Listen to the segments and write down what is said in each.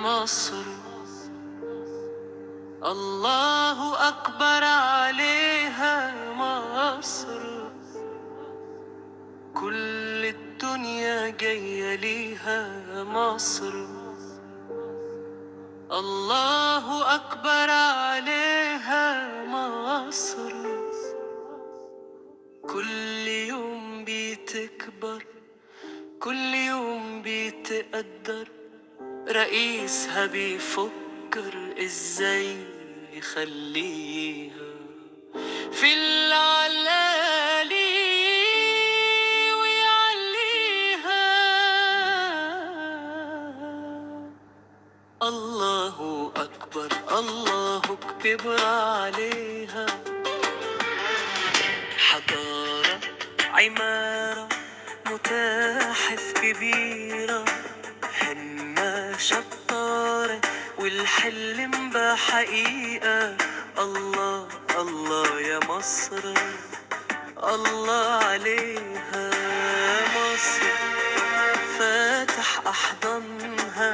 مصر، الله أكبر عليها مصر، كل الدنيا جاية ليها مصر، الله أكبر عليها مصر، كل يوم بتكبر، كل يوم بيتقدر، رئيسها بيفكر ازاي يخليها في العلالي ويعليها. الله أكبر، الله كبر عليها، حضارة عمارة متاحف كبيرة، همة شطارة والحلم بحقيقة. الله الله يا مصر، الله عليها مصر، فاتح أحضانها،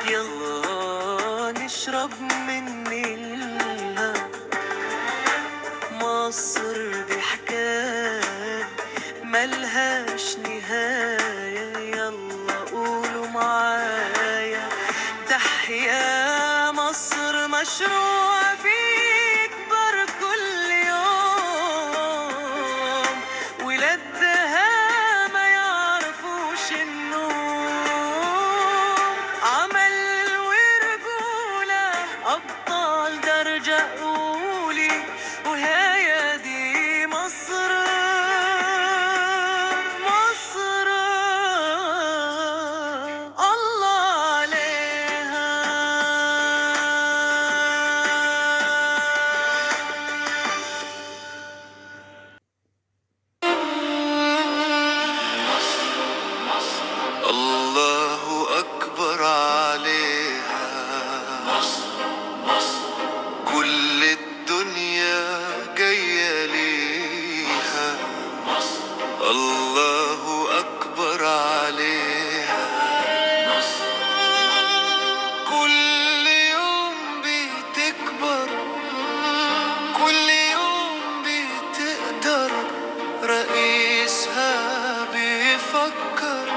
يلا نشرب من نيلها. مصر دي حكاية ملهاش نهاية، يلا قولوا معايا تحيا مصر، مشروع بيكبر كل يوم، ولادها ما يعرفوش النوم، عمل ورجولة أبطال درجة أولي، وهي دي مصر، مصر الله عليها. الله أكبر عليها مصر، كل الدنيا جاية ليها، الله أكبر عليها، كل يوم بتكبر، كل يوم بتقدر، رئيسها بيفكر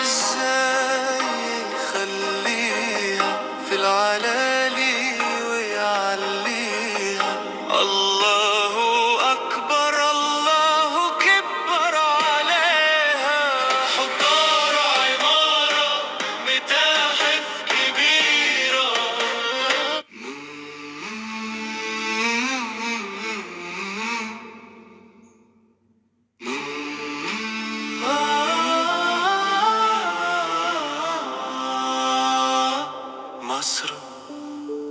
ازاي يخليها في العلالي ويعليها. الله أكبر، الله كبر عليها، حضارة عمارة متاحف كبيرة. مصر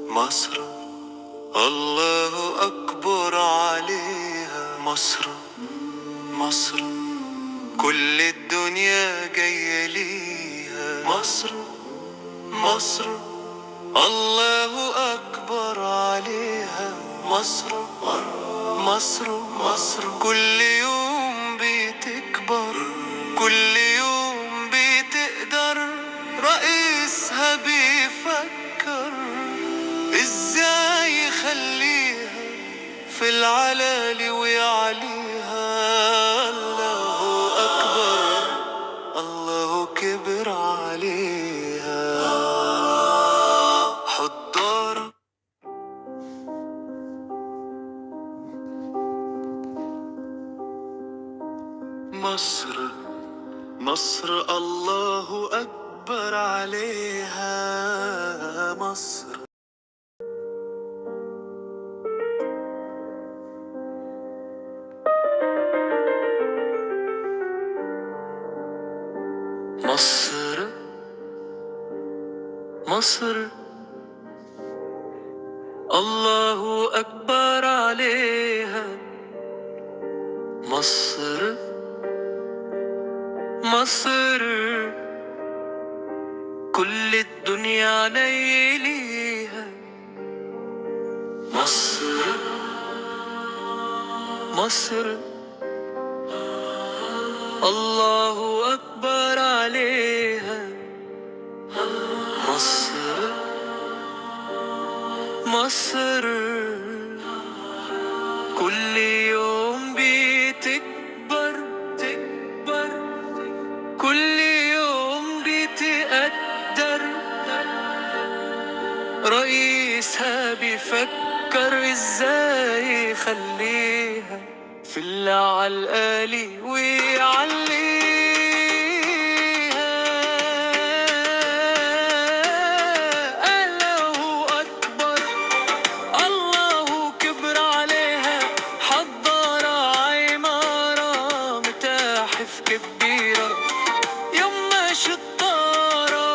مصر الله أكبر عليها مصر، مصر كل الدنيا جاية ليها. مصر مصر الله أكبر عليها مصر، مصر مصر كل يوم بتكبر، كل يوم بتقدر، رئيسها بيفكر ازاي يخليها في العلالي ويعليها. الله أكبر، الله كبر عليها، حضارة مصر، مصر الله أكبر عليها مصر. مصر مصر الله أكبر عليها مصر، مصر كل الدنيا ليليها. مصر مصر الله أكبر عليها، مصر كل يوم بتكبر، كل يوم بتقدر، رئيسها بيفكر ازاي يخليها في اللي عالقالي ويعليها. الله أكبر، الله كبر عليها، حضارة عمارة متاحف كبيرة، يما شطارة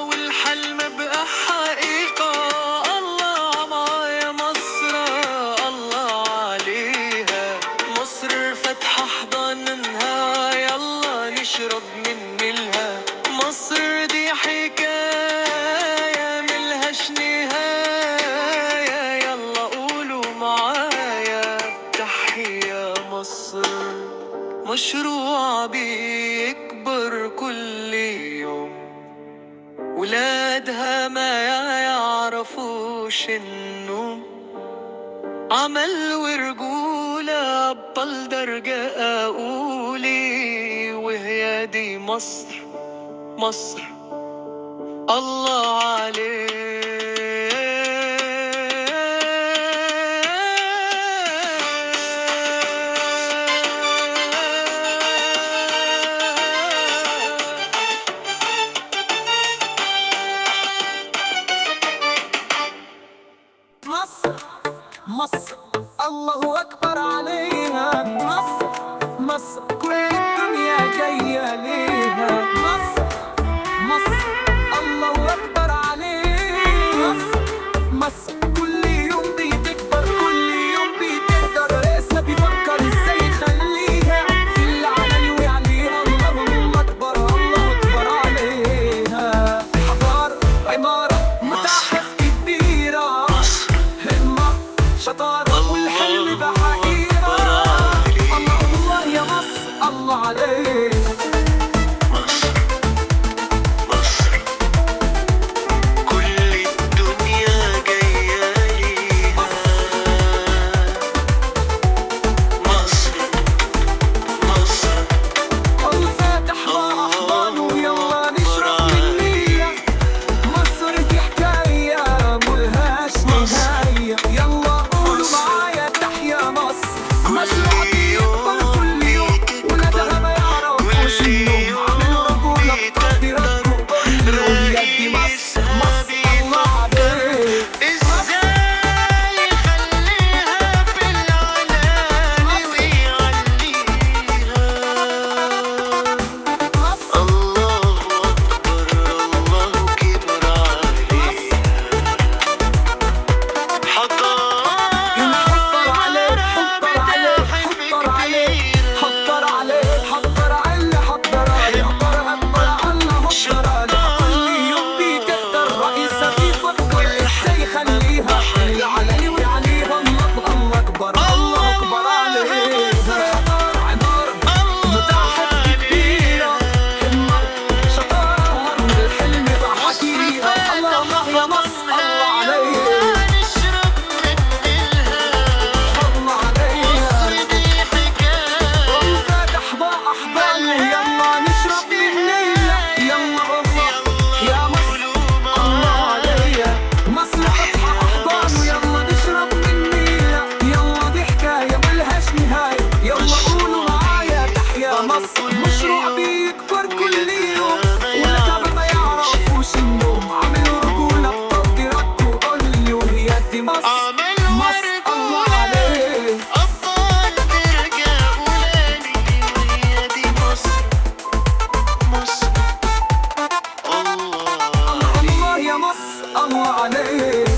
والحلم بقى حقيقة. الله معايا مصر، الله عليها، مصر فاتحة حضانها، يلا نشرب من نيلها. مصر دي حكاية ملهاش نهاية، يلا قولوا معايا تحية مصر. مشروع بيكبر كل يوم، ولادها ما يعرفوش النوم، عمل ورجولة أبطال درجة أقولي، وهي دي مصر، مصر الله عليه. مصر مصر الله أكبر عليها. مصر مصر كل الدنيا جاية ليها. مصر مصر الله أكبر عليها. مصر مصر كل يوم بتكبر، كل يوم بتقدر، رئيسها بيفكر ازاي يخليها في العلن ويعليها. الله أكبر، الله أكبر عليها. حضارة عمارة متاحف كبيرة، همة شطارة والحلم بحقيقة. الله الله يا مصر الله عليك. مصر مصر كل الدنيا جاية ليها. مصر مصر الله فاتح بأحضانه، يلا نشرب من نيلها. مصر دي حكاية ملهاش نهاية، يلا قولوا معايا تحيا مصر. مشروع بيكبر كل يوم، ولادها ما يعرفوش النوم، عملوا رجولة بتقدر، وقولوا يا دي مصر، مصر الله عليك. ازاي يخليها في العلالي ويعليها. مصر الله أكبر، الله كبر عليها، حضر عليه، حضر عليه، حضر عليه، حضر عليه، حضر عليه، حضر عليه، حضر أكبر الله أكبر عليه. كل يوم بيكتر، رئيسها بيفكر ازاي يخليها في العلن ويعليها. الله أكبر، الله أكبر عليها. عمارة متاحف كبيرة، همة شطارة والحلم بحكيها. الله يا مصر الله عليك، نشرب من نيلها. الله عليها. مصر دي حكاية فاتح بأحضانه، يلا نشرب من نيلها. يلا الله يا مصر الله عليا. مصر فاتحة أحضانه، يلا نشرب من نيلها. يلا دي حكاية ملهاش نهاية، يلا قولوا معايا تحيا مصر. مشروع بيكبر كل يوم، ولادها ما يعرفوش النوم، عملوا رجولة بتقديرك، وقولي وهي دي مصر، عمل مصر الله عليك. أبطال درجة أولاني، وهي دي مصر، مصر الله الله يا مصر الله عليك.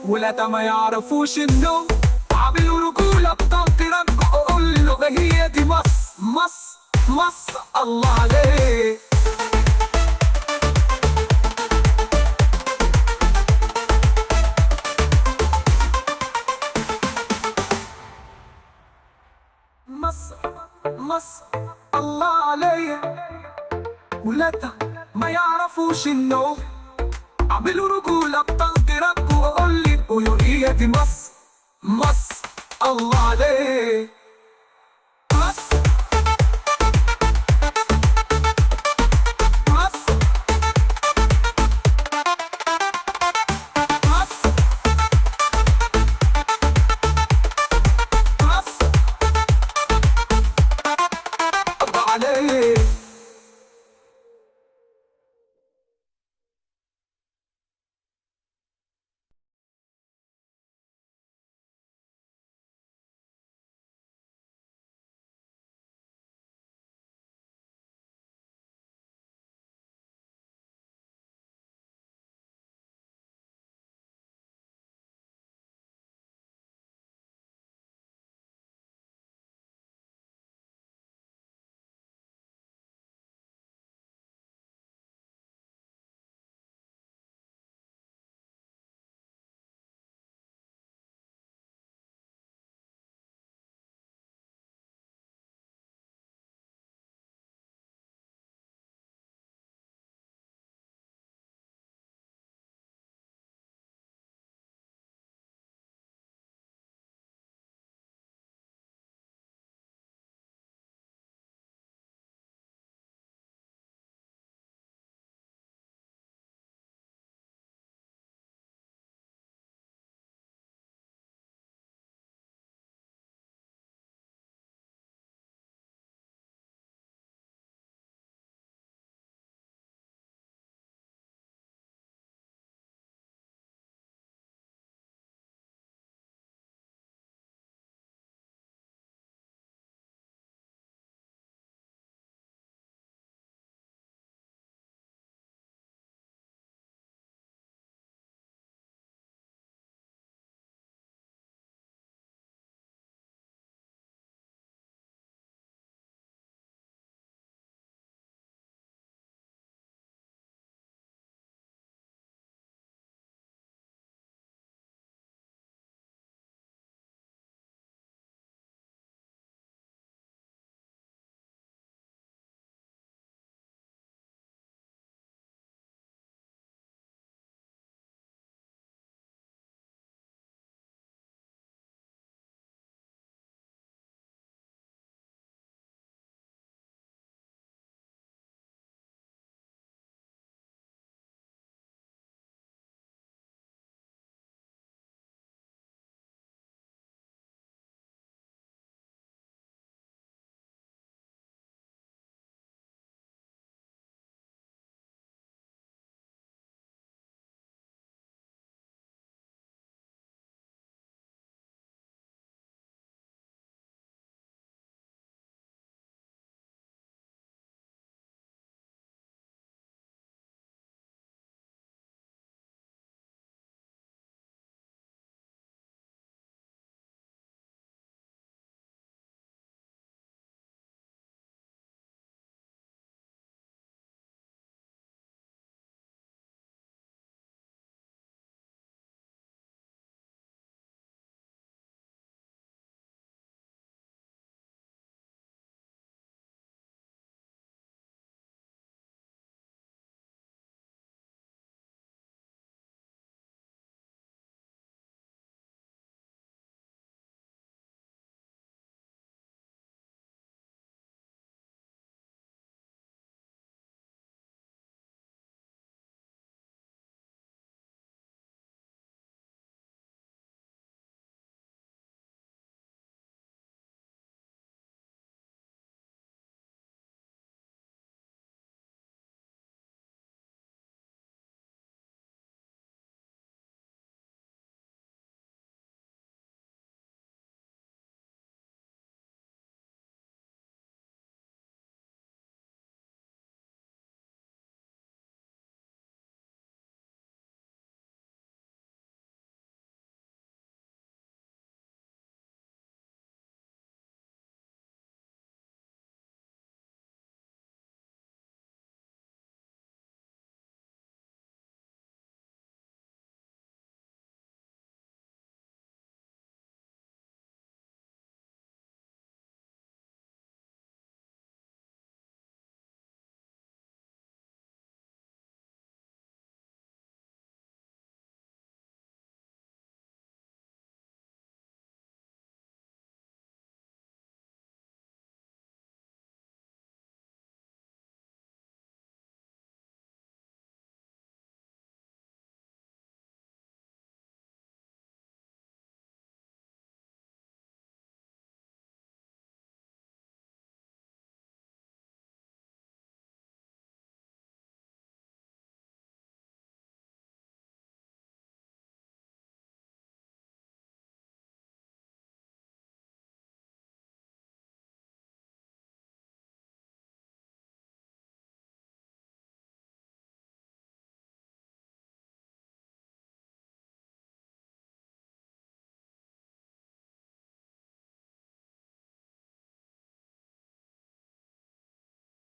ولادها ما يعرفوش النوم، عملوا رجولة بتقديرك، وقول له هي دي مصر، مصر مصر الله عليك. مصر مصر الله عليا. ولادها ما يعرفوش النوم، عملوا رجولة بتقديرك، وقولي بيقولوا هي دي مصر. مصر